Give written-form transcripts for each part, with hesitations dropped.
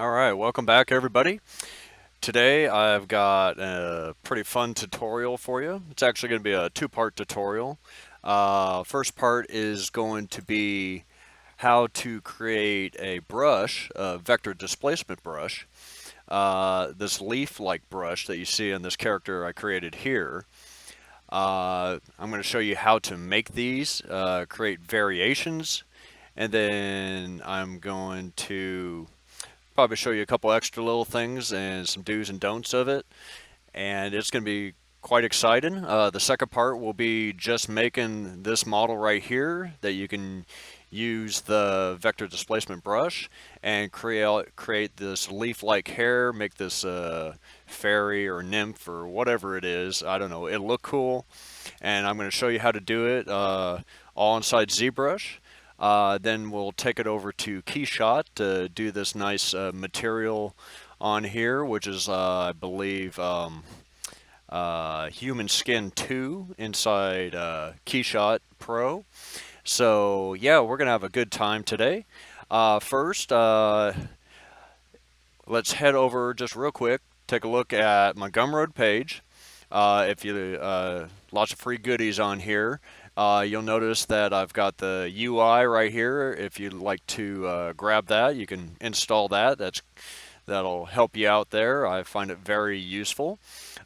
All right, welcome back everybody. Today I've got a pretty fun tutorial for you. It's actually going to be a two-part tutorial. First part is going to be how to create a brush, a vector displacement brush. This leaf-like brush that you see in this character I created here. I'm going to show you how to make these, create variations, and then I'm going to probably show you a couple extra little things and some do's and don'ts of it, and it's going to be quite exciting. The second part will be just making this model right here that you can use the vector displacement brush and create this leaf-like hair, make this fairy or nymph or whatever it is. I don't know. It'll look cool, and I'm going to show you how to do it all inside ZBrush. Then we'll take it over to Keyshot to do this nice material on here, which is, I believe, Human Skin 2 inside Keyshot Pro. So, yeah, we're going to have a good time today. First, let's head over just real quick, take a look at my Gumroad page. If you lots of free goodies on here. You'll notice that I've got the UI right here. If you'd like to grab that, you can install that. That'll help you out there. I find it very useful.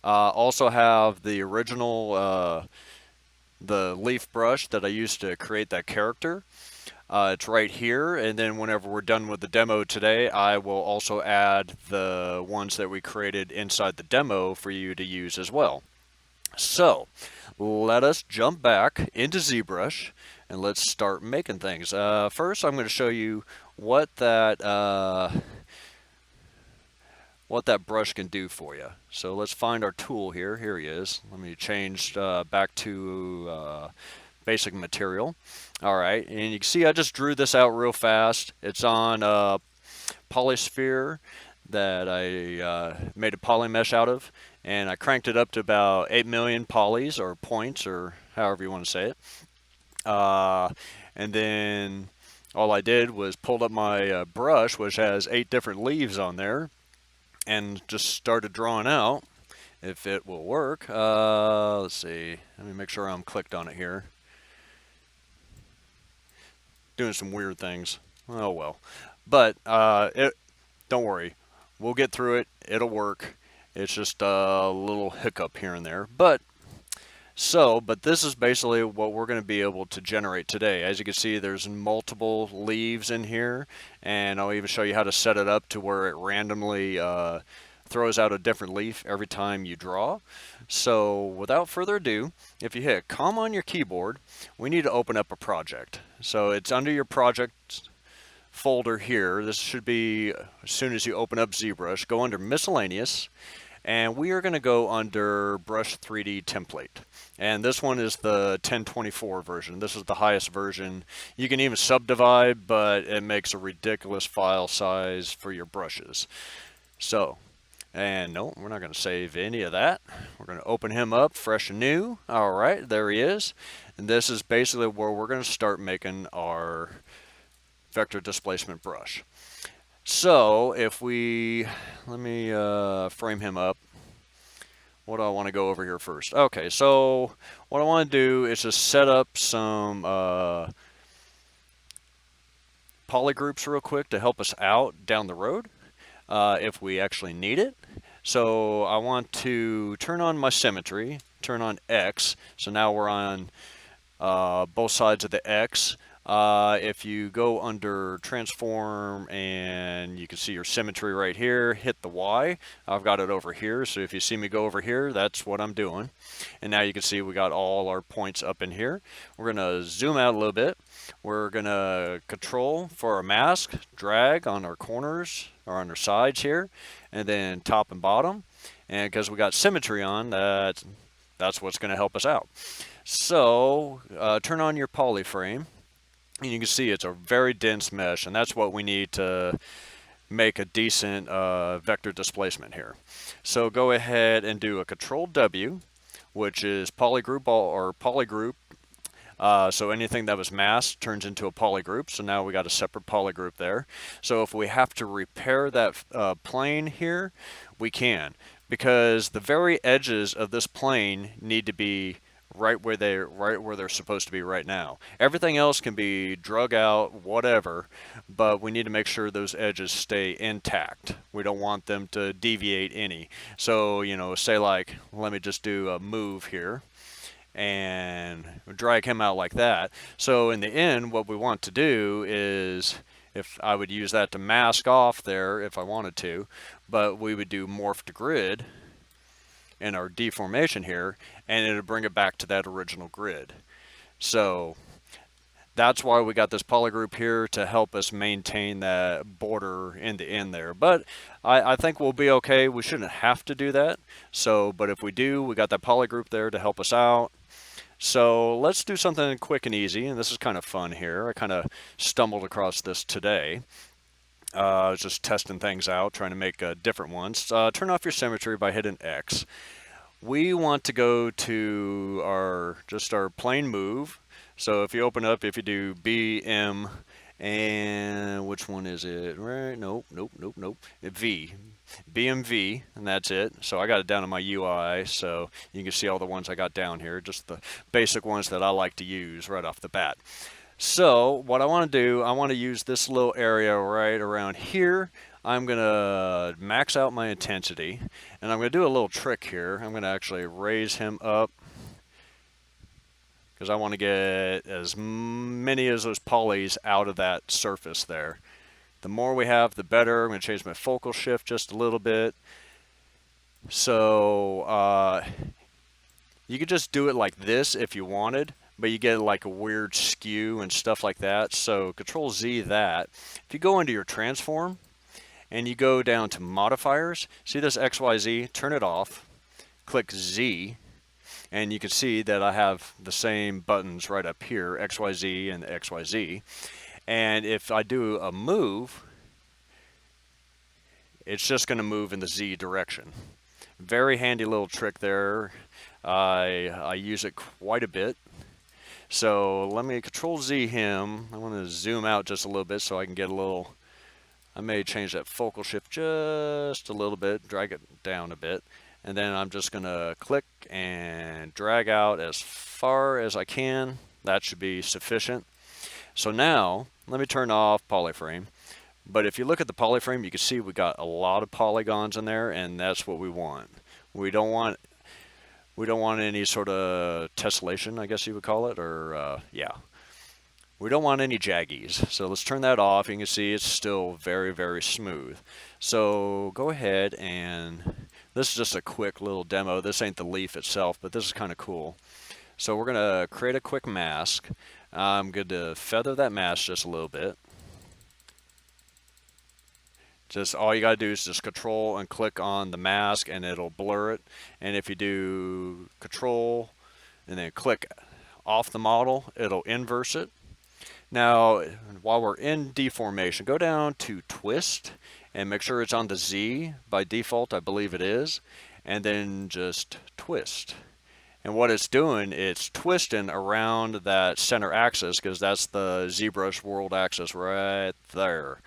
Also have the original the leaf brush that I used to create that character. It's right here, and then whenever we're done with the demo today, I will also add the ones that we created inside the demo for you to use as well. So, let us jump back into ZBrush and let's start making things. First, I'm going to show you what that brush can do for you. So let's find our tool here. Here he is. Let me change back to basic material. All right, and you can see I just drew this out real fast. It's on polysphere that I made a polymesh out of, and I cranked it up to about 8 million polys or points or however you want to say it. And then all I did was pulled up my brush, which has 8 different leaves on there, and just started drawing out. If it will work, let's see. Let me make sure I'm clicked on it here. Doing some weird things. Oh well. But don't worry. We'll get through it. It'll work. It's just a little hiccup here and there. But this is basically what we're going to be able to generate today. As you can see, there's multiple leaves in here, and I'll even show you how to set it up to where it randomly throws out a different leaf every time you draw. So without further ado, if you hit COM on your keyboard, we need to open up a project. So it's under your project folder here. This should be as soon as you open up ZBrush. Go under miscellaneous, and we are going to go under brush 3D template, and this one is the 1024 version. This is the highest version. You can even subdivide, but it makes a ridiculous file size for your brushes. So, and no, we're not going to save any of that. We're going to open him up fresh and new. All right, there he is, and this is basically where we're going to start making our vector displacement brush. So if we, let me frame him up. What do I want to go over here first? Okay, so what I want to do is just set up some polygroups real quick to help us out down the road if we actually need it. So I want to turn on my symmetry, turn on X. So now we're on both sides of the X. If you go under transform and you can see your symmetry right here, hit the Y. I've got it over here, so if you see me go over here, that's what I'm doing. And now you can see we got all our points up in here. We're going to zoom out a little bit. We're going to control for our mask, drag on our corners or on our sides here, and then top and bottom. And because we got symmetry on, that's what's going to help us out. So turn on your polyframe. And you can see it's a very dense mesh, and that's what we need to make a decent vector displacement here. So go ahead and do a Control W, which is polygroup or polygroup So anything that was masked turns into a polygroup. So now we got a separate polygroup there. So if we have to repair that plane here, we can, because the very edges of this plane need to be right where they're supposed to be right now. Everything else can be drug out, whatever, but we need to make sure those edges stay intact. We don't want them to deviate any. So, you know, say like, let me just do a move here and drag him out like that. So in the end, what we want to do is, if I would use that to mask off there if I wanted to, but we would do morph to grid in our deformation here, and it'll bring it back to that original grid. So that's why we got this polygroup here, to help us maintain that border in the end there. But I think we'll be okay. We shouldn't have to do that. So, but if we do, we got that polygroup there to help us out. So let's do something quick and easy, and this is kind of fun here. I kind of stumbled across this today. I was just testing things out, trying to make different ones. Turn off your symmetry by hitting X. We want to go to our plane move. So if you open up, if you do BM, and which one is it? Right? Nope. V. BMV, and that's it. So I got it down in my UI, so you can see all the ones I got down here, just the basic ones that I like to use right off the bat. So what I want to do, I want to use this little area right around here. I'm going to max out my intensity, and I'm going to do a little trick here. I'm going to actually raise him up, because I want to get as many of those polys out of that surface there. The more we have, the better. I'm going to change my focal shift just a little bit. So you could just do it like this if you wanted, but you get like a weird skew and stuff like that. So Control Z that. If you go into your transform and you go down to modifiers, see this XYZ, turn it off, click Z, and you can see that I have the same buttons right up here, XYZ and XYZ. And if I do a move, it's just going to move in the Z direction. Very handy little trick there. I use it quite a bit. So let me Control Z him. I want to zoom out just a little bit so I can get a little, I may change that focal shift just a little bit, drag it down a bit. And then I'm just going to click and drag out as far as I can. That should be sufficient. So now, let me turn off polyframe. But if you look at the polyframe, you can see we got a lot of polygons in there, and that's what we want. We don't want any sort of tessellation, I guess you would call it, or yeah. We don't want any jaggies. So let's turn that off. You can see it's still very, very smooth. So go ahead, and this is just a quick little demo. This ain't the leaf itself, but this is kind of cool. So we're going to create a quick mask. I'm going to feather that mask just a little bit. Just all you got to do is just control and click on the mask, and it'll blur it. And if you do control and then click off the model, it'll inverse it. Now, while we're in deformation, go down to twist and make sure it's on the Z. By default, I believe it is. And then just twist. And what it's doing, it's twisting around that center axis, because that's the ZBrush world axis right there.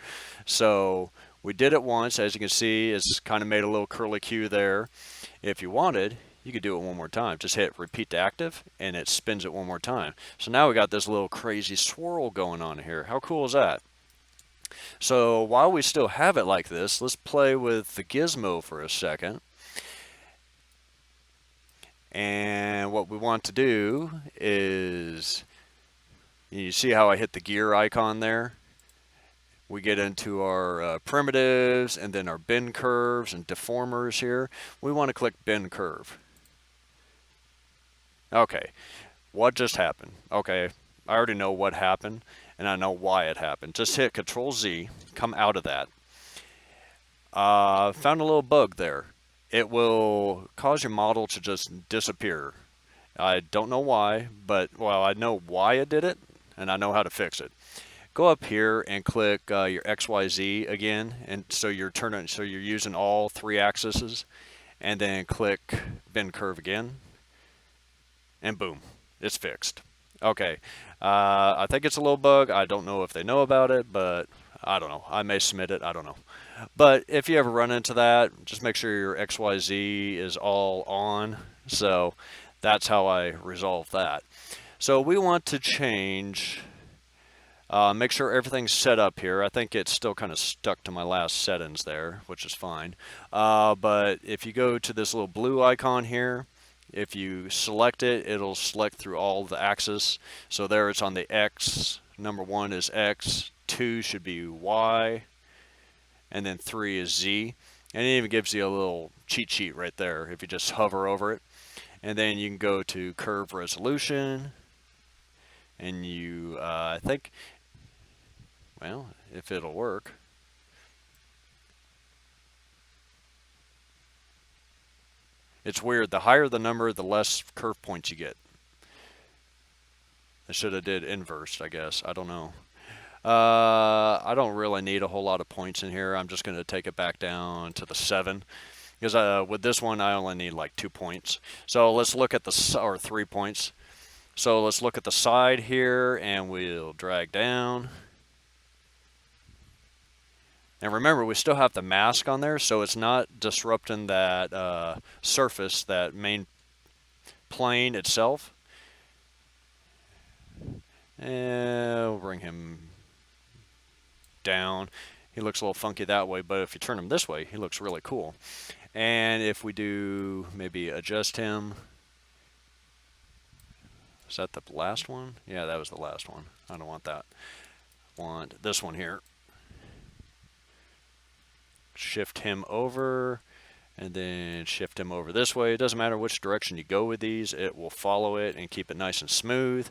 So we did it once. As you can see, it's kind of made a little curly Q there. If you wanted, you could do it one more time. Just hit repeat to active, and it spins it one more time. So now we got this little crazy swirl going on here. How cool is that? So while we still have it like this, let's play with the gizmo for a second. And what we want to do is, you see how I hit the gear icon there? We get into our primitives, and then our bend curves and deformers here. We want to click bend curve. Okay, what just happened? Okay, I already know what happened, and I know why it happened. Just hit Control Z, come out of that. Found a little bug there. It will cause your model to just disappear. I don't know why, but, well, I know why it did it, and I know how to fix it. Go up here and click your XYZ again, and so you're using all three axes, and then click bend curve again, and boom, it's fixed. Okay, I think it's a little bug. I don't know if they know about it, but I don't know. I may submit it. I don't know. But if you ever run into that, just make sure your XYZ is all on. So that's how I resolve that. So we want to change, make sure everything's set up here. I think it's still kind of stuck to my last settings there, which is fine. But if you go to this little blue icon here, if you select it, it'll select through all the axes. So there it's on the X. Number 1 is X, 2 should be Y, and then 3 is Z. And it even gives you a little cheat sheet right there if you just hover over it. And then you can go to curve resolution, and you, I think, well, if it'll work. It's weird. The higher the number, the less curve points you get. I should have did inverse, I guess. I don't know. I don't really need a whole lot of points in here. I'm just going to take it back down to the 7. Because with this one, I only need like 2 points. So let's look at the, or 3 points. So let's look at the side here, and we'll drag down. And remember, we still have the mask on there, so it's not disrupting that surface, that main plane itself. And we'll bring him down. He looks a little funky that way, but if you turn him this way, he looks really cool. And if we do maybe adjust him, is that the last one? Yeah, that was the last one. I don't want that. I want this one here. Shift him over, and then shift him over this way. It doesn't matter which direction you go with these, it will follow it and keep it nice and smooth.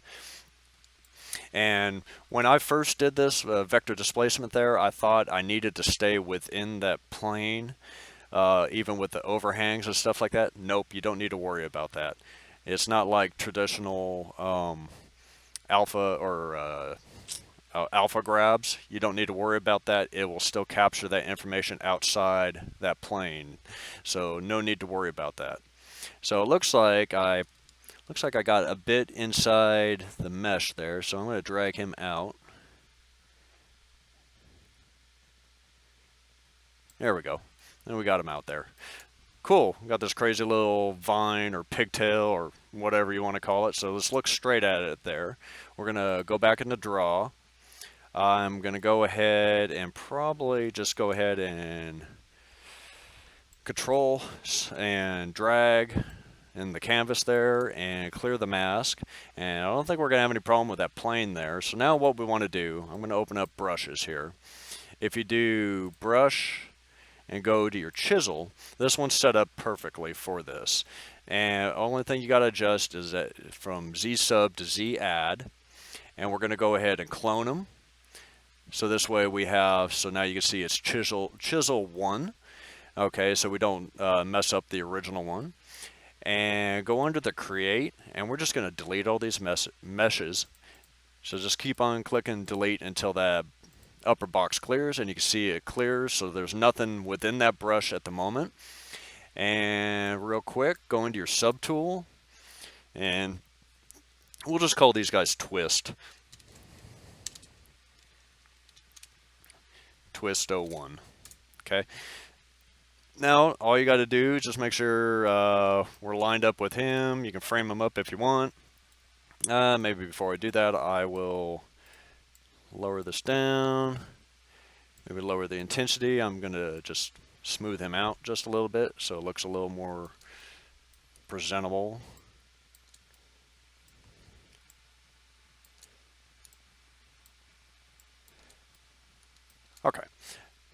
And when I first did this vector displacement there, I thought I needed to stay within that plane, even with the overhangs and stuff like that. Nope, you don't need to worry about that. It's not like traditional alpha or alpha grabs. You don't need to worry about that. It will still capture that information outside that plane. So no need to worry about that. So it looks like I got a bit inside the mesh there. So I'm going to drag him out. There we go. And we got him out there. Cool. We got this crazy little vine or pigtail or whatever you want to call it. So let's look straight at it there. We're going to go back into draw. I'm going to go ahead and probably just go ahead and control and drag in the canvas there and clear the mask. And I don't think we're going to have any problem with that plane there. So now what we want to do, I'm going to open up brushes here. If you do brush and go to your chisel, this one's set up perfectly for this. And the only thing you got to adjust is that from Z sub to Z add. And we're going to go ahead and clone them. So this way we have, so now you can see it's chisel 1. Okay, so we don't mess up the original one. And go under the create, and we're just going to delete all these meshes. So just keep on clicking delete until that upper box clears, and you can see it clears, so there's nothing within that brush at the moment. And real quick, go into your subtool, and we'll just call these guys twist. Twist 01. Okay. Now, all you got to do is just make sure we're lined up with him. You can frame him up if you want. Maybe before I do that, I will lower this down. Maybe lower the intensity. I'm going to just smooth him out just a little bit so it looks a little more presentable. Okay,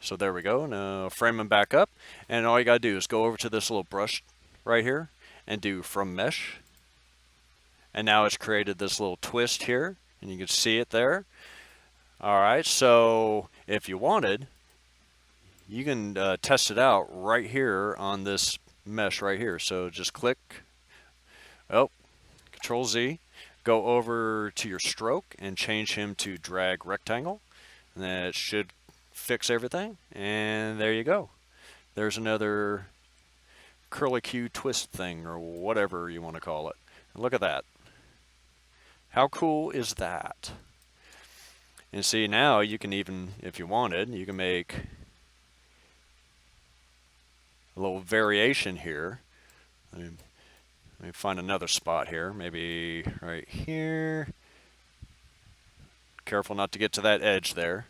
so there we go. Now frame them back up, and all you gotta do is go over to this little brush right here and do from mesh, and now it's created this little twist here, and you can see it there. All right, so if you wanted, you can test it out right here on this mesh right here. So just click, Control Z, go over to your stroke and change him to drag rectangle, and then it should fix everything, and there you go. There's another curlicue twist thing, or whatever you want to call it. And look at that. How cool is that? And see, now you can even, if you wanted, you can make a little variation here. Let me find another spot here, maybe right here. Careful not to get to that edge there.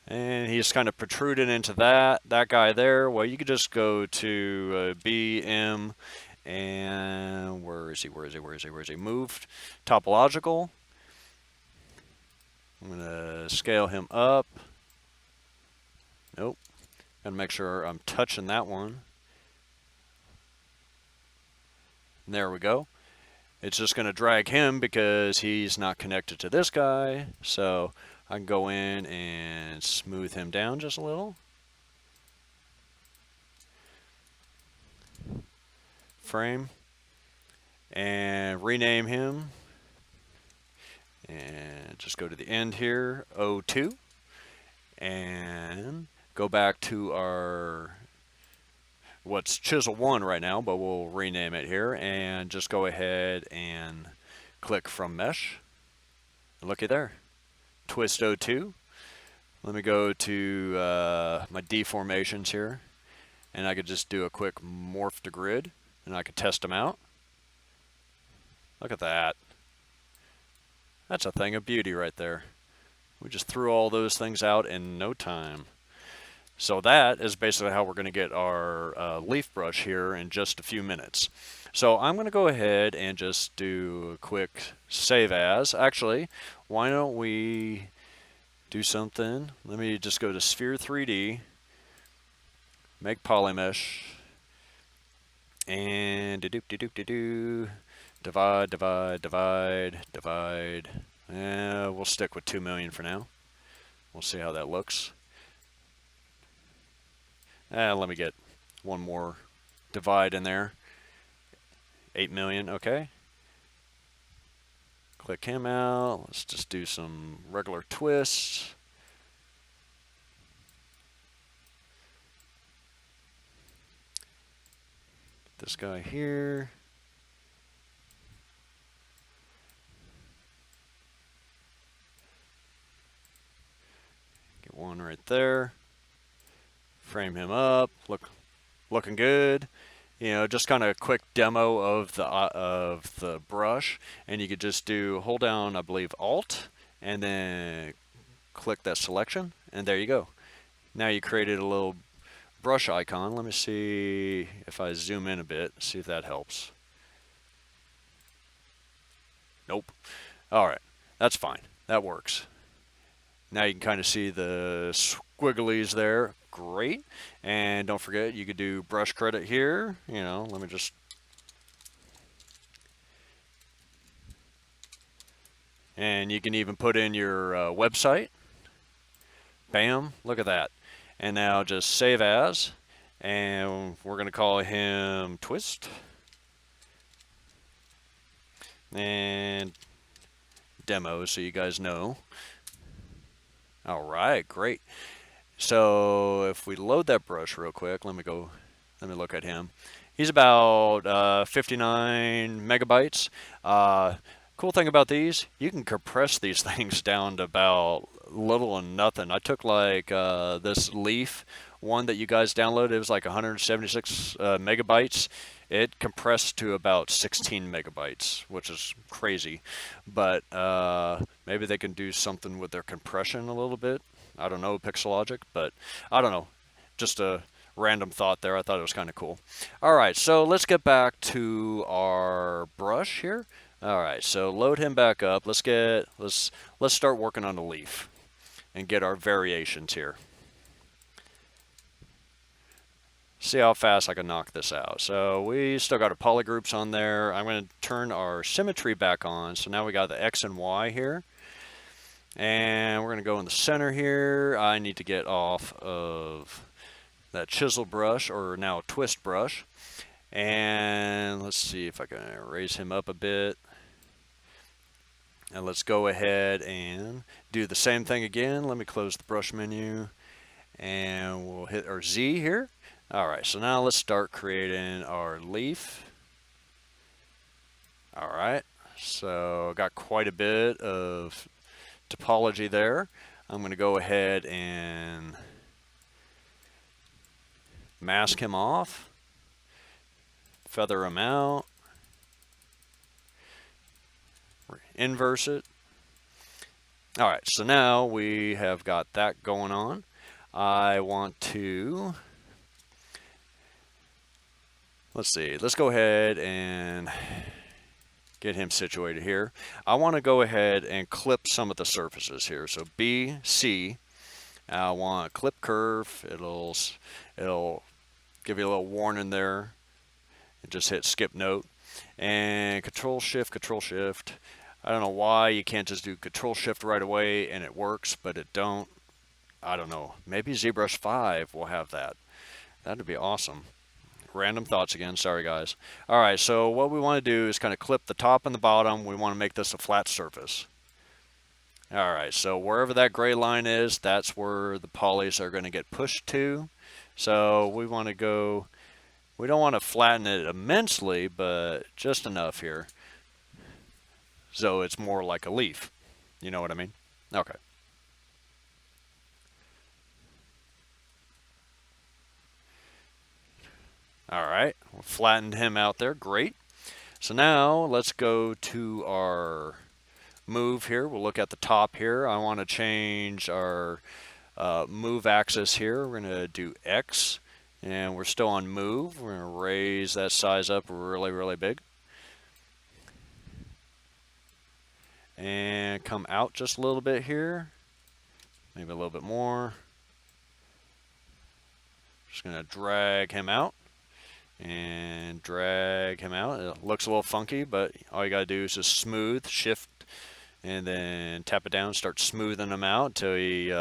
And he's kind of protruding into that guy there. Well, you could just go to BM, and where is he? Moved topological. I'm gonna scale him up. Nope. Gotta make sure I'm touching that one. And there we go. It's just gonna drag him because he's not connected to this guy. So I can go in and smooth him down just a little. Frame. And rename him. And just go to the end here, O2. And go back to our what's chisel 1 right now, but we'll rename it here, and just go ahead and click from mesh. And looky there, twist O2. Let me go to my deformations here, and I could just do a quick morph to grid, and I could test them out. Look at that. That's a thing of beauty right there. We just threw all those things out in no time. So that is basically how we're going to get our leaf brush here in just a few minutes. So I'm going to go ahead and just do a quick save as. Actually, why don't we do something? Let me just go to Sphere 3D, make Polymesh, and divide. We'll stick with 2 million for now. We'll see how that looks. Let me get one more divide in there. 8 million, okay. Click him out. Let's just do some regular twists. This guy here. Get one right there. Frame him up. Looking good. You know, just kind of a quick demo of the brush, and you could just hold down, I believe, Alt, and then click that selection, and there you go. Now you created a little brush icon. Let me see if I zoom in a bit, see if that helps. Nope. All right, that's fine. That works. Now you can kind of see the squigglies there. Great. And don't forget, you could do brush credit here. You know, let me just. And you can even put in your website. Bam, look at that. And now just save as. And we're going to call him Twist. And demo so you guys know. All right, great. So if we load that brush real quick, let me look at him. He's about 59 megabytes. Cool thing about these, you can compress these things down to about little and nothing. I took like this leaf one that you guys downloaded. It was like 176 megabytes. It compressed to about 16 megabytes, which is crazy. But maybe they can do something with their compression a little bit. I don't know, Pixelogic, but I don't know. Just a random thought there. I thought it was kind of cool. All right, so let's get back to our brush here. All right, so load him back up. Let's start working on the leaf and get our variations here. See how fast I can knock this out. So we still got our polygroups on there. I'm going to turn our symmetry back on. So now we got the X and Y here. And we're going to go in the center here. I need to get off of that chisel brush, or now twist brush. And let's see if I can raise him up a bit. And let's go ahead and do the same thing again. Let me close the brush menu. And we'll hit our Z here. All right, so now let's start creating our leaf. All right, so got quite a bit of topology there. I'm going to go ahead and mask him off, feather him out, inverse it. All right, so now we have got that going on. I want to, let's see, let's go ahead and get him situated here. I want to go ahead and clip some of the surfaces here. So B, C, I want clip curve. It'll give you a little warning there. And just hit skip note. And control shift. I don't know why you can't just do control shift right away and it works, but it don't. I don't know. Maybe ZBrush 5 will have that. That'd be awesome. Random thoughts again. Sorry, guys. All right, so what we want to do is kind of clip the top and the bottom. We want to make this a flat surface. All right, so wherever that gray line is, that's where the polys are going to get pushed to. So we want to go, we don't want to flatten it immensely, but just enough here. So it's more like a leaf. You know what I mean? Okay. All right, we flattened him out there. Great. So now let's go to our move here. We'll look at the top here. I want to change our move axis here. We're going to do X, and we're still on move. We're going to raise that size up really, really big. And come out just a little bit here. Maybe a little bit more. Just going to drag him out. And drag him out. It looks a little funky, but all you got to do is just smooth, shift, and then tap it down, start smoothing him out until he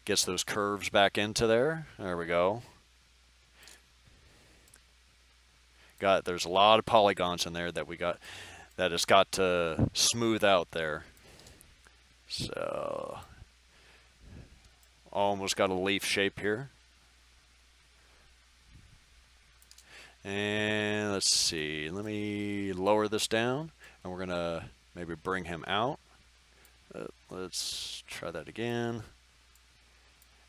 gets those curves back into there. There we go. There's a lot of polygons in there that it's got to smooth out there. So almost got a leaf shape here. And let's see, let me lower this down, and we're going to maybe bring him out. Let's try that again.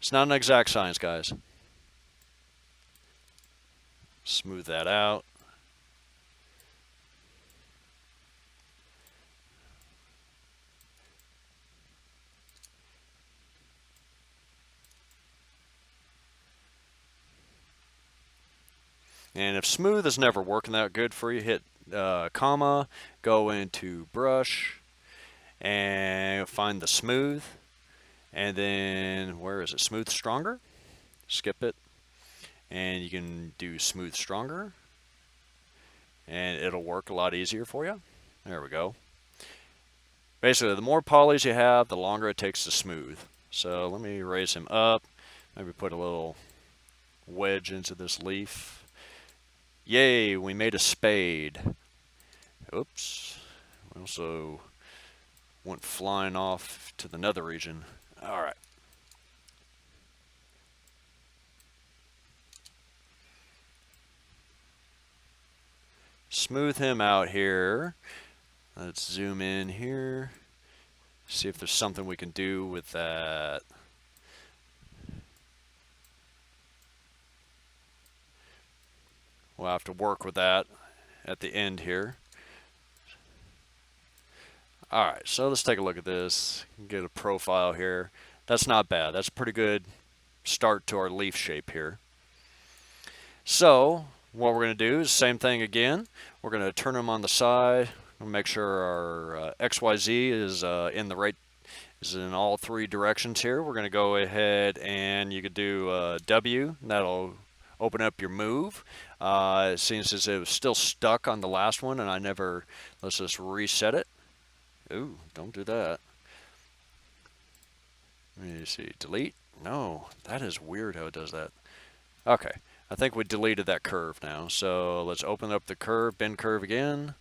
It's not an exact science, guys. Smooth that out. And if smooth is never working that good for you, hit comma, go into brush, and find the smooth. And then, where is it? Smooth stronger? Skip it. And you can do smooth stronger. And it'll work a lot easier for you. There we go. Basically, the more polys you have, the longer it takes to smooth. So let me raise him up. Maybe put a little wedge into this leaf. Yay, we made a spade. Oops. We also went flying off to the nether region. All right. Smooth him out here. Let's zoom in here. See if there's something we can do with that. We'll have to work with that at the end here. All right, so let's take a look at this. Get a profile here. That's not bad. That's a pretty good start to our leaf shape here. So what we're going to do is the same thing again. We're going to turn them on the side. We'll make sure our XYZ is in all three directions here. We're going to go ahead and you could do W. That'll open up your move. Since it was still stuck on the last one, and let's just reset it. Ooh, don't do that. Let me see, delete? No, that is weird how it does that. Okay, I think we deleted that curve now. So let's open up the curve, bend curve again.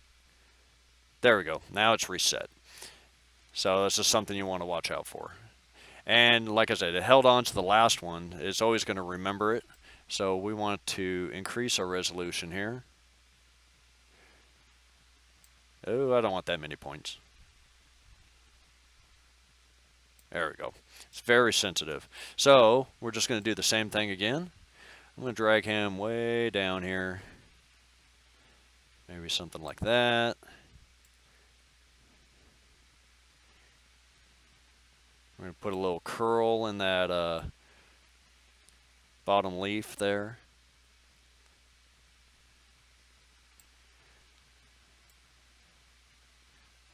There we go, now it's reset. So this is something you want to watch out for. And like I said, it held on to the last one. It's always going to remember it. So we want to increase our resolution here. Oh, I don't want that many points. There we go. It's very sensitive. So we're just going to do the same thing again. I'm going to drag him way down here. Maybe something like that. We're going to put a little curl in that bottom leaf there.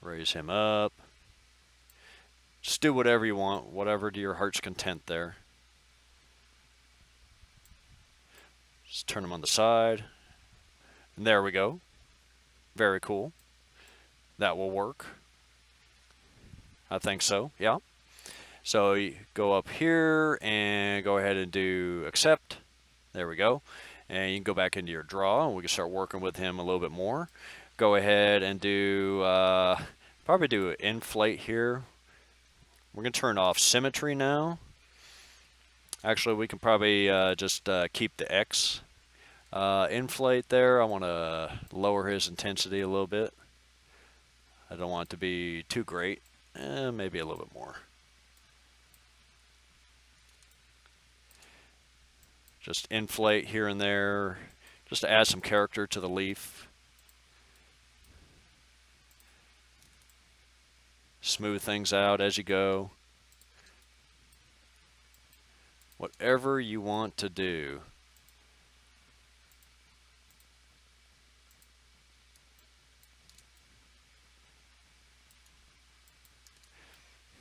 Raise him up. Just do whatever you want, whatever to your heart's content there. Just turn him on the side. And there we go. Very cool. That will work. I think so, yeah. So you go up here and go ahead and do accept. There we go. And you can go back into your draw and we can start working with him a little bit more. Go ahead and do, probably do an inflate here. We're going to turn off symmetry now. Actually, we can probably just keep the X inflate there. I want to lower his intensity a little bit. I don't want it to be too great. Maybe a little bit more. Just inflate here and there, just to add some character to the leaf. Smooth things out as you go. Whatever you want to do.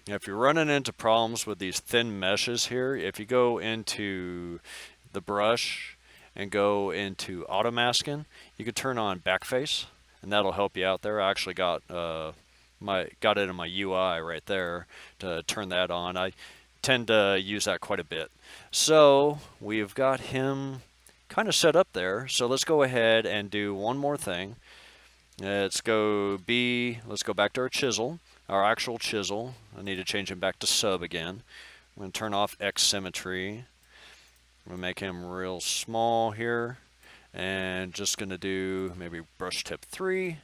If you're running into problems with these thin meshes here, if you go into the brush and go into auto masking, you can turn on backface, and that'll help you out there. I actually got got it in my UI right there to turn that on. I tend to use that quite a bit. So we've got him kind of set up there. So let's go ahead and do one more thing. Let's go back to our chisel, our actual chisel. I need to change him back to sub again. I'm going to turn off X symmetry. I'm going to make him real small here. And just going to do maybe brush tip 3.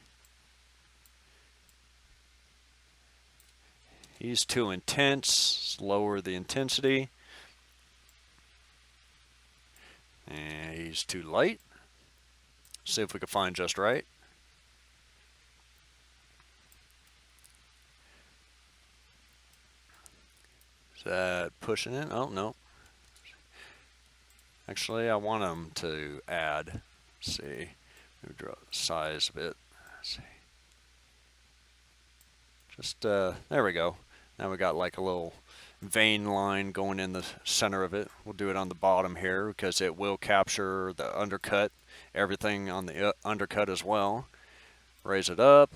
He's too intense. Let's lower the intensity. And he's too light. See if we can find just right. Is that pushing it? Oh, no. Actually, I want him to add. Let's see. Maybe draw the size a bit. Let's see. Just, there we go. Now we got like a little vein line going in the center of it. We'll do it on the bottom here because it will capture the undercut, everything on the undercut as well. Raise it up.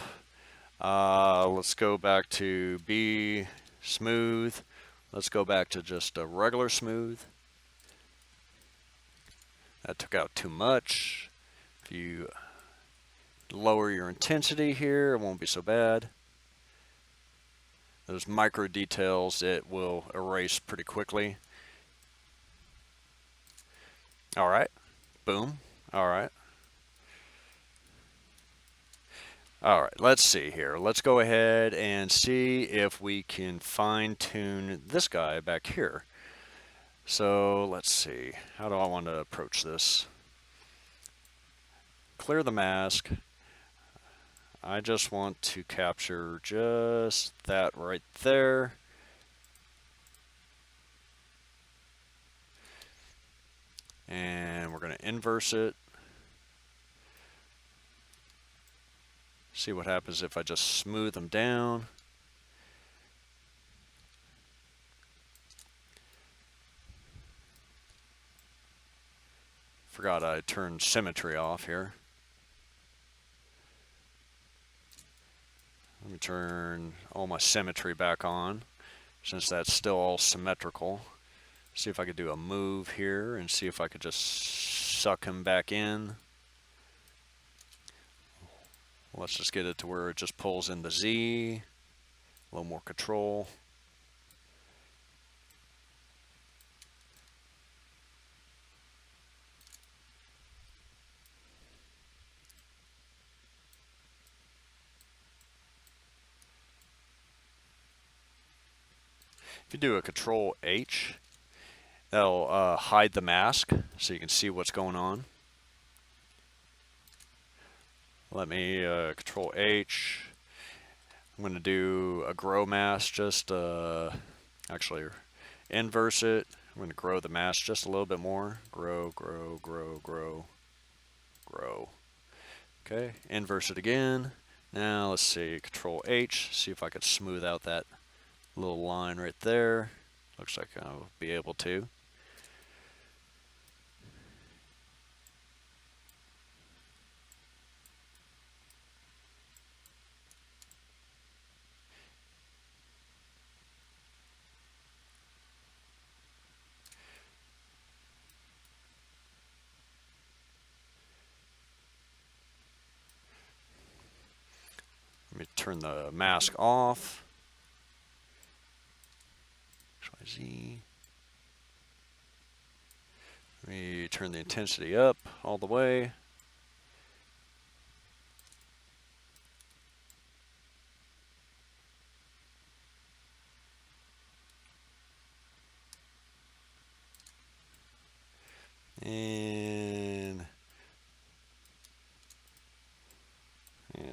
Let's go back to B smooth. Let's go back to just a regular smooth. That took out too much. If you lower your intensity here, it won't be so bad. Those micro details, it will erase pretty quickly. All right, boom, all right. All right, let's see here. Let's go ahead and see if we can fine tune this guy back here. So let's see, how do I want to approach this? Clear the mask. I just want to capture just that right there. And we're going to inverse it. See what happens if I just smooth them down. Forgot I turned symmetry off here. Let me turn all my symmetry back on, since that's still all symmetrical. See if I could do a move here and see if I could just suck him back in. Let's just get it to where it just pulls in the Z. A little more control. If you do a Control H, that'll hide the mask so you can see what's going on. Let me Control H. I'm going to do a grow mask, just actually inverse it. I'm going to grow the mask just a little bit more. Grow, grow, grow, grow, grow. Okay, inverse it again. Now let's see, Control H, see if I could smooth out that little line right there. Looks like I'll be able to. Let me turn the mask off. XYZ. Let me turn the intensity up all the way. And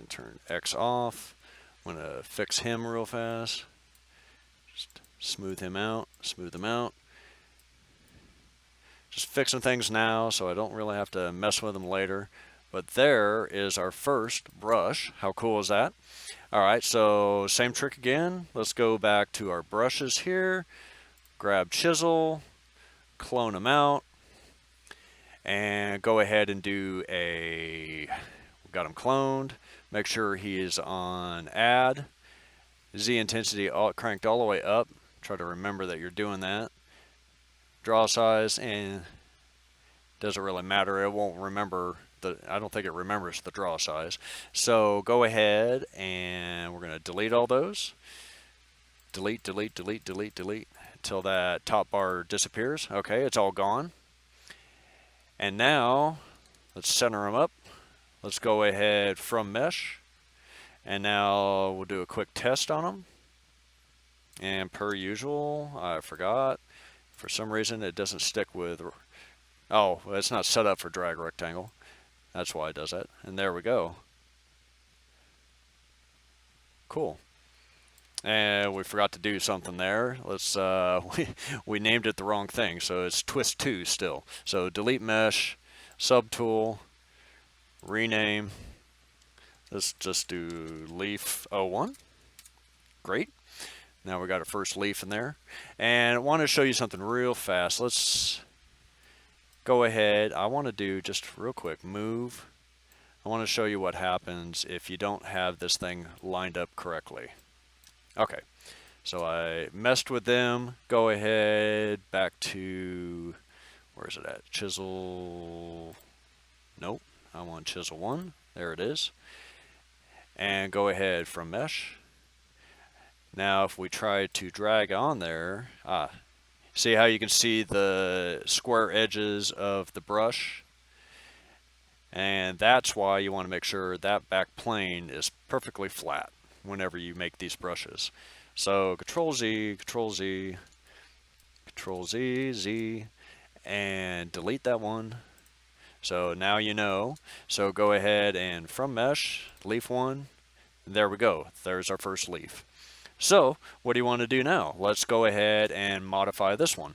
turn X off. I'm going to fix him real fast. Just smooth him out, smooth him out. Just fixing things now so I don't really have to mess with them later. But there is our first brush. How cool is that? All right, so same trick again. Let's go back to our brushes here. Grab chisel, clone them out, and go ahead and do we got him cloned. Make sure he is on add. Z intensity cranked all the way up. Try to remember that you're doing that. Draw size, and doesn't really matter. It won't remember I don't think it remembers the draw size. So go ahead and we're going to delete all those. Delete, delete, delete, delete, delete until that top bar disappears. Okay, it's all gone. And now let's center them up. Let's go ahead from mesh. And now we'll do a quick test on them. And per usual, I forgot. For some reason, it doesn't stick with... Oh, it's not set up for drag rectangle. That's why it does that. And there we go. Cool. And we forgot to do something there. Let's we named it the wrong thing, so it's twist 2 still. So delete mesh, subtool, rename. Let's just do leaf 01. Great. Now we got our first leaf in there. And I want to show you something real fast. Let's go ahead. I want to do just real quick move. I want to show you what happens if you don't have this thing lined up correctly. Okay, so I messed with them. Go ahead back to, where is it at? Chisel. Nope, I want chisel 1. There it is. And go ahead from mesh. Now if we try to drag on there, see how you can see the square edges of the brush? And that's why you want to make sure that back plane is perfectly flat whenever you make these brushes. So Control Z, Control Z, Control Z, Z, and delete that one. So now you know. So go ahead and from mesh, leaf 1. There we go. There's our first leaf. So what do you want to do now? Let's go ahead and modify this one.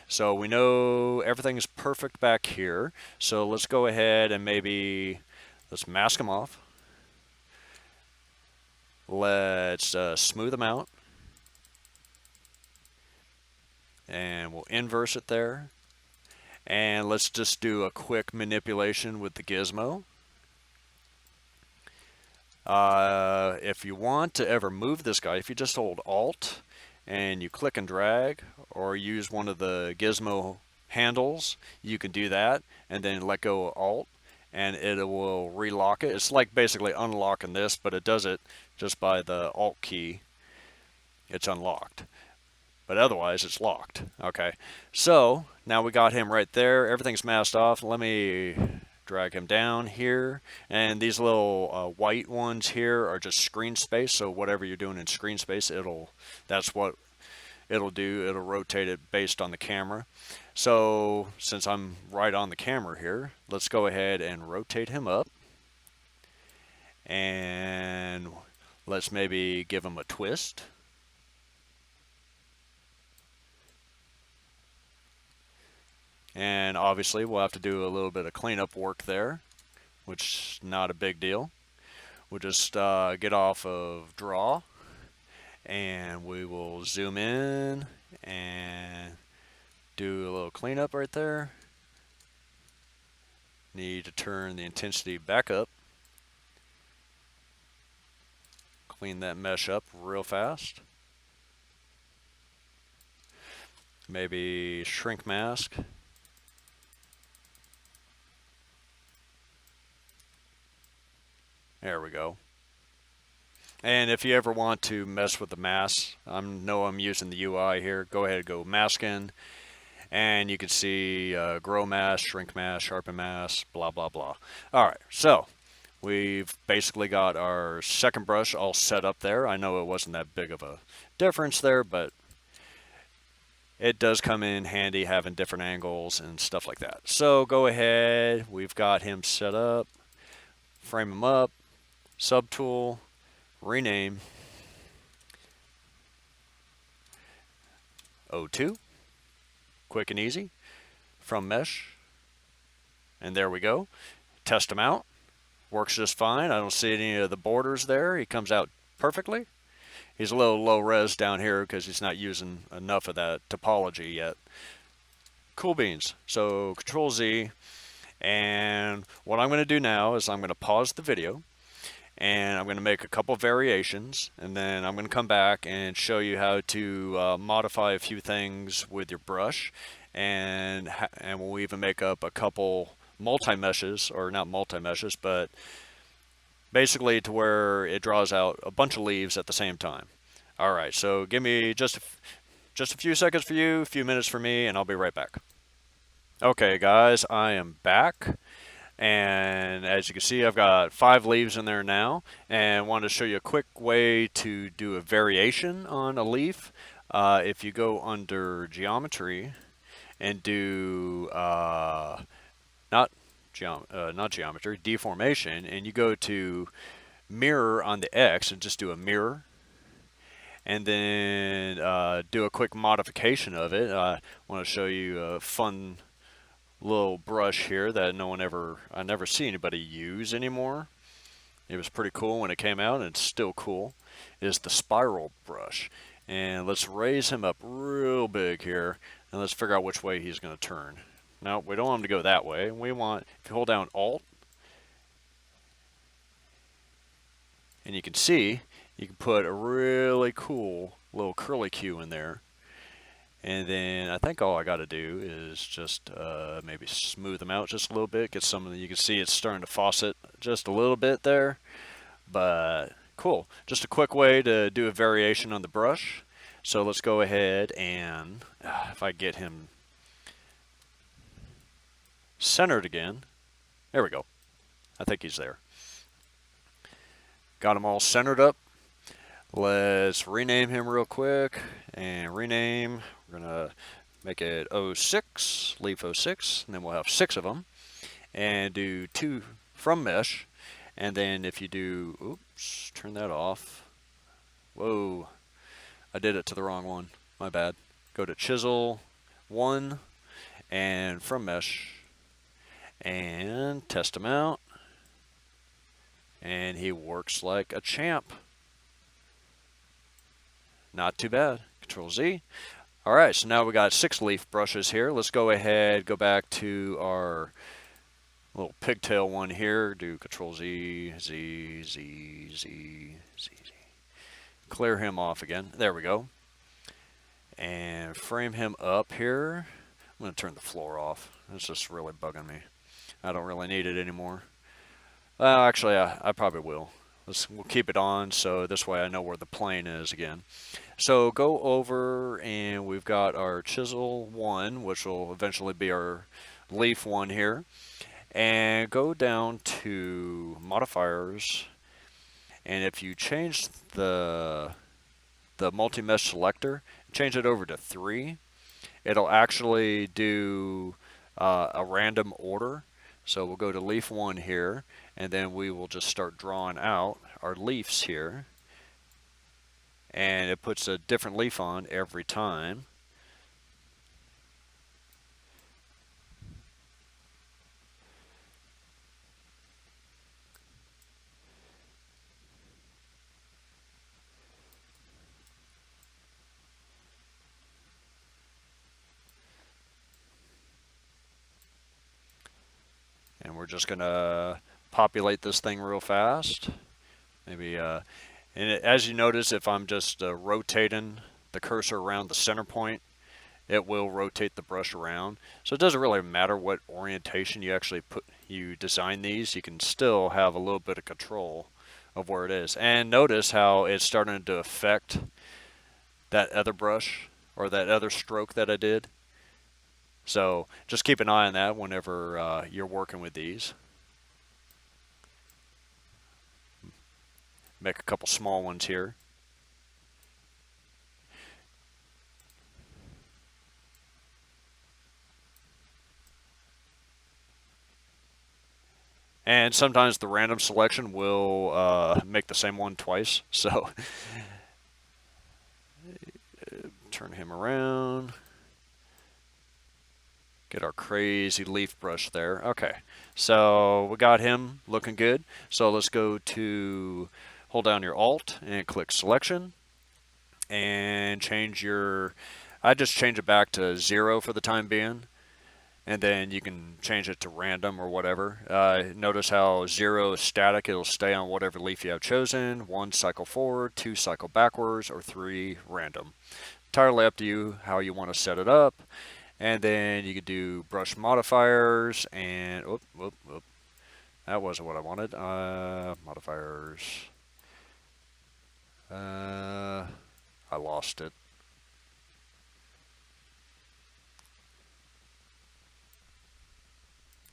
So we know everything's perfect back here. So let's go ahead and let's mask them off. Let's smooth them out. And we'll inverse it there. And let's just do a quick manipulation with the gizmo. If you want to ever move this guy, if you just hold Alt and you click and drag, or use one of the gizmo handles, you can do that, and then let go of Alt, and it will relock it. It's like basically unlocking this, but it does it just by the Alt key. It's unlocked. But otherwise, it's locked. Okay, so now we got him right there. Everything's masked off. Let me drag him down here, and these little white ones here are just screen space. So whatever you're doing in screen space, that's what it'll do. It'll rotate it based on the camera. So since I'm right on the camera here, let's go ahead and rotate him up. And let's maybe give him a twist. And obviously we'll have to do a little bit of cleanup work there, which is not a big deal. We'll just get off of draw, and we will zoom in and do a little cleanup right there. Need to turn the intensity back up. Clean that mesh up real fast. Maybe shrink mask. There we go. And if you ever want to mess with the masks, I know I'm using the UI here. Go ahead and go mask in, and you can see grow mask, shrink mask, sharpen mask, blah, blah, blah. All right, so we've basically got our second brush all set up there. I know it wasn't that big of a difference there, but it does come in handy having different angles and stuff like that. So go ahead, we've got him set up, frame him up, subtool, rename, O2, quick and easy, from mesh, and there we go. Test him out, works just fine. I don't see any of the borders there. He comes out perfectly. He's a little low res down here because he's not using enough of that topology yet. Cool beans. So Control Z, and what I'm going to do now is I'm going to pause the video, and I'm going to make a couple variations, and then I'm going to come back and show you how to modify a few things with your brush, and we'll even make up a couple multi-meshes, or not multi-meshes, but basically to where it draws out a bunch of leaves at the same time. All right, so give me just a few seconds for you, a few minutes for me, and I'll be right back. Okay, guys, I am back. And as you can see, I've got 5 leaves in there now, and wanted to show you a quick way to do a variation on a leaf. If you go under geometry and do not geometry, deformation, and you go to mirror on the X and just do a mirror, and then do a quick modification of it. I want to show you a fun little brush here that I never see anybody use anymore. It was pretty cool when it came out, and it's still cool. Is the spiral brush. And let's raise him up real big here, and let's figure out which way he's going to turn. Now, we don't want him to go that way. We want, if you hold down Alt, and you can see, you can put a really cool little curly Q in there. And then I think all I got to do is just maybe smooth them out just a little bit. Get some of the, you can see it's starting to faucet just a little bit there. But cool. Just a quick way to do a variation on the brush. So let's go ahead and, if I get him centered again. There we go. I think he's there. Got him all centered up. Let's rename him real quick, and rename, we're going to make it 06, leaf 06, and then we'll have 6 of them, and do 2 from mesh, and then if you do, oops, turn that off. Whoa, I did it to the wrong one, my bad. Go to chisel 1, and from mesh, and test him out, and he works like a champ. Not too bad. Control Z. All right, so now we got 6 leaf brushes here. Let's go ahead, go back to our little pigtail one here. Do Control Z, Z, Z, Z, Z, Z. Clear him off again. There we go. And frame him up here. I'm going to turn the floor off. It's just really bugging me. I don't really need it anymore. Well, actually, I probably will. We'll keep it on, so this way I know where the plane is again. So go over, and we've got our chisel 1, which will eventually be our leaf 1 here. And go down to modifiers, and if you change the multi-mesh selector change it over to 3, it'll actually do a random order. So we'll go to leaf 1 here, and then we will just start drawing out our leaves here. And it puts a different leaf on every time. And we're just going to populate this thing real fast. Maybe, and as you notice, if I'm just rotating the cursor around the center point, it will rotate the brush around. So it doesn't really matter what orientation you actually design these. You can still have a little bit of control of where it is. And notice how it's starting to affect that other brush or that other stroke that I did. So just keep an eye on that whenever you're working with these. Make a couple small ones here. And sometimes the random selection will make the same one twice. So turn him around. Get our crazy leaf brush there. Okay, so we got him looking good. So let's go to, hold down your Alt and click Selection. And change your, I just change it back to 0 for the time being. And then you can change it to random or whatever. Notice how 0 is static. It'll stay on whatever leaf you have chosen. 1 cycle forward, 2 cycle backwards, or 3 random. Entirely up to you how you want to set it up. And then you could do brush modifiers and, that wasn't what I wanted. Modifiers. I lost it.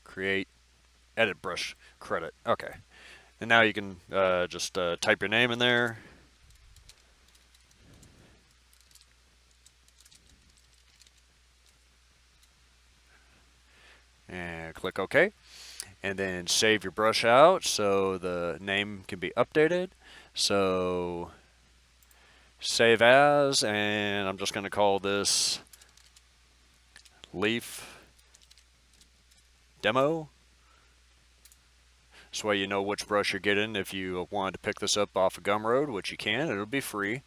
Create, edit brush credit. Okay. And now you can just type your name in there. And click OK. And then save your brush out so the name can be updated. So save as, and I'm just going to call this leaf demo. This way you know which brush you're getting if you wanted to pick this up off of Gumroad, which you can. It'll be free.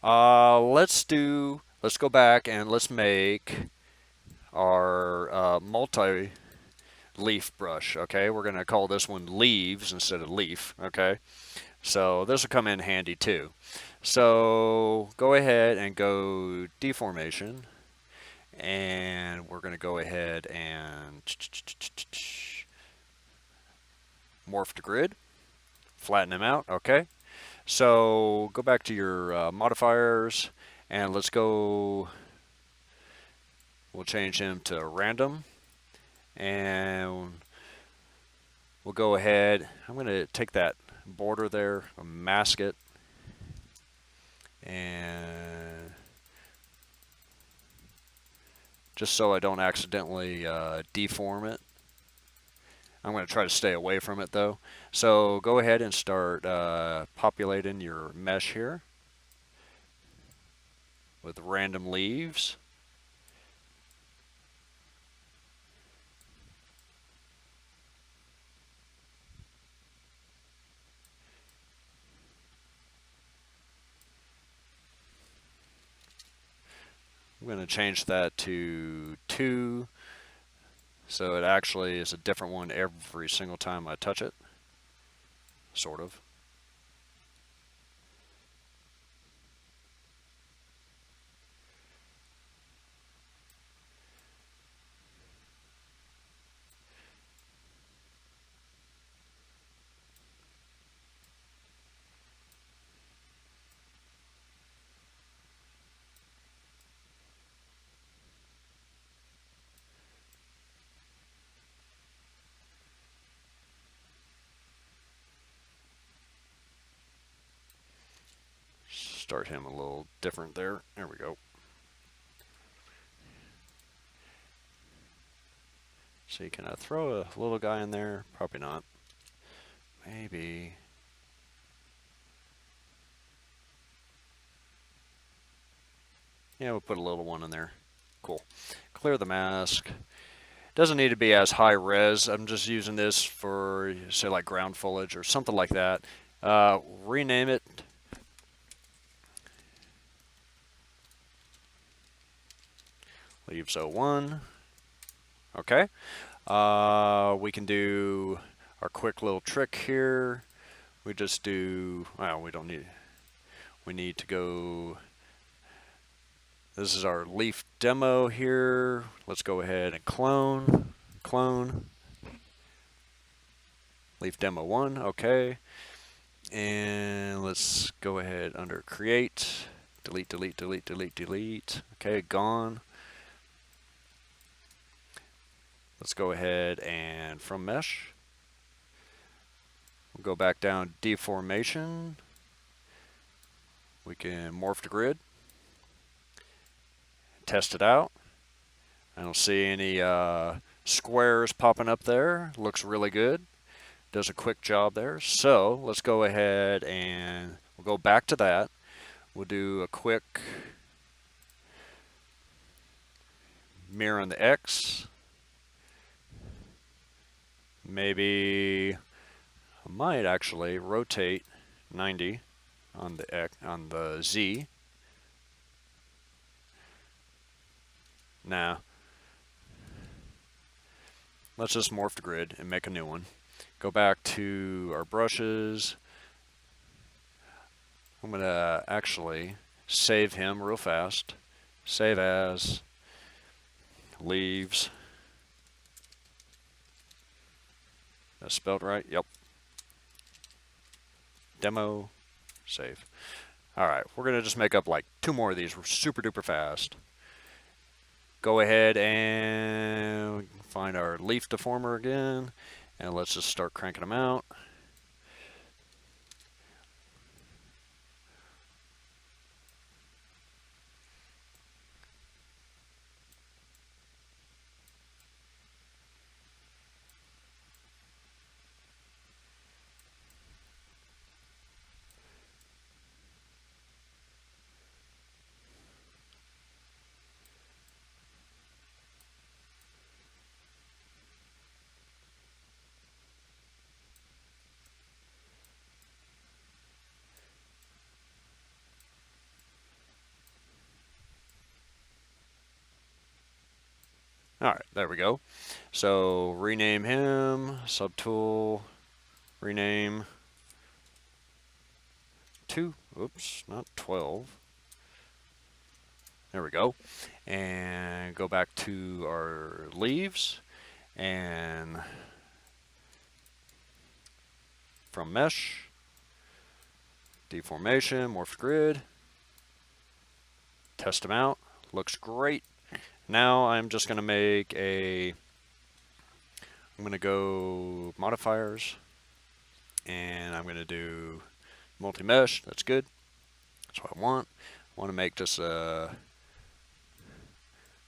Let's go back and let's make our multi-leaf brush. Okay, we're going to call this one leaves instead of leaf. Okay, so this will come in handy too. So go ahead and go deformation, and we're going to go ahead and morph to grid, flatten them out. Okay, so go back to your modifiers, and let's go, we'll change him to random, and we'll go ahead, I'm going to take that border there, mask it, and just so I don't accidentally deform it. I'm going to try to stay away from it though. So go ahead and start populating your mesh here with random leaves. I'm going to change that to 2, so it actually is a different one every single time I touch it, sort of. Start him a little different there. There we go. See, can I throw a little guy in there? Probably not. Maybe. Yeah, we'll put a little one in there. Cool. Clear the mask. Doesn't need to be as high res. I'm just using this for, say, like ground foliage or something like that. Rename it. Leaves 01. Okay. We can do our quick little trick here. We just do, well, we don't need, we need to go, this is our leaf demo here. Let's go ahead and clone. Leaf demo 1, okay. And let's go ahead under create, delete. Okay, gone. Let's go ahead and from mesh, we'll go back down deformation. We can morph to grid, test it out. I don't see any squares popping up there. Looks really good. Does a quick job there. So let's go ahead and we'll go back to that. We'll do a quick mirror on the X. Maybe I might actually rotate 90 on the X, on the Z. Now, let's just morph the grid and make a new one. Go back to our brushes. I'm going to actually save him real fast. Save as, leaves. That's spelled right? Yep. Demo, save. Alright, we're going to just make up like 2 more of these. We're super duper fast. Go ahead and find our leaf deformer again, and let's just start cranking them out. Alright, there we go. So rename him, subtool, rename 2, oops, not 12. There we go. And go back to our leaves and from mesh, deformation, morph grid, test them out, looks great. Now I'm just going to make a, I'm going to go modifiers, and I'm going to do multi-mesh. That's good. That's what I want. I want to make just a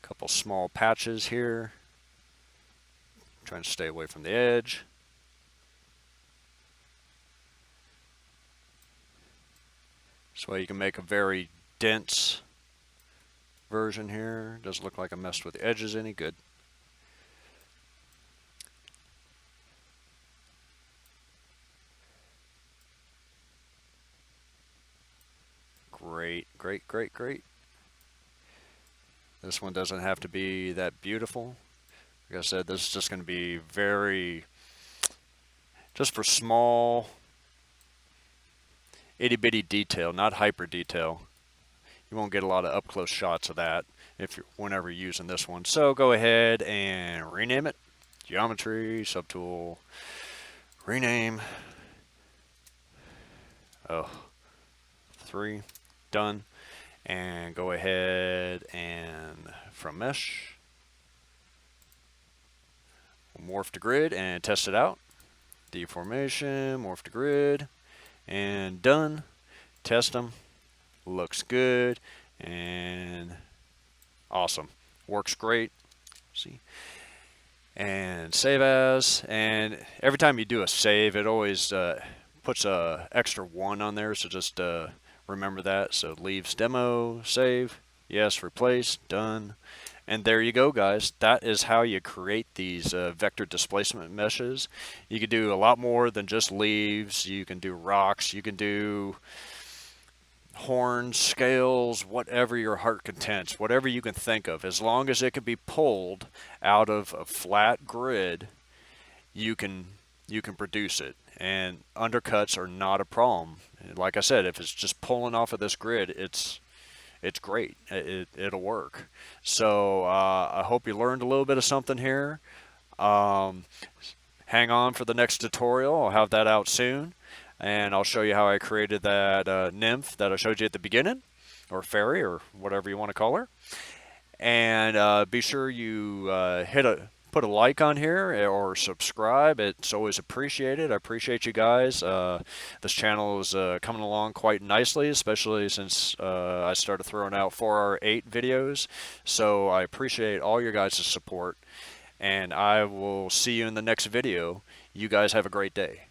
couple small patches here. I'm trying to stay away from the edge. This way you can make a very dense version here. Doesn't look like I messed with the edges any. Good. Great, great, great, great. This one doesn't have to be that beautiful. Like I said, this is just going to be very, just for small, itty bitty detail, not hyper detail. You won't get a lot of up close shots of that if you're whenever you're using this one. So go ahead and rename it. Geometry, subtool, rename. Oh, 3, done. And go ahead and from mesh, morph to grid and test it out. Deformation, morph to grid, and done. Test them. Looks good and awesome. Works great. See, and save as. And every time you do a save, it always puts a extra 1 on there, so just remember that. So leaves demo, save, yes, replace, done. And there you go, guys. That is how you create these vector displacement meshes. You can do a lot more than just leaves. You can do rocks. You can do horns, scales, whatever your heart contents, whatever you can think of. As long as it can be pulled out of a flat grid, you can produce it. And undercuts are not a problem. Like I said, if it's just pulling off of this grid, it's great. It'll work. So I hope you learned a little bit of something here. Um, Hang on for the next tutorial. I'll have that out soon. And I'll show you how I created that nymph that I showed you at the beginning, or fairy, or whatever you want to call her. And be sure you put a like on here or subscribe. It's always appreciated. I appreciate you guys. This channel is coming along quite nicely, especially since I started throwing out 4R8 videos. So I appreciate all your guys' support, and I will see you in the next video. You guys have a great day.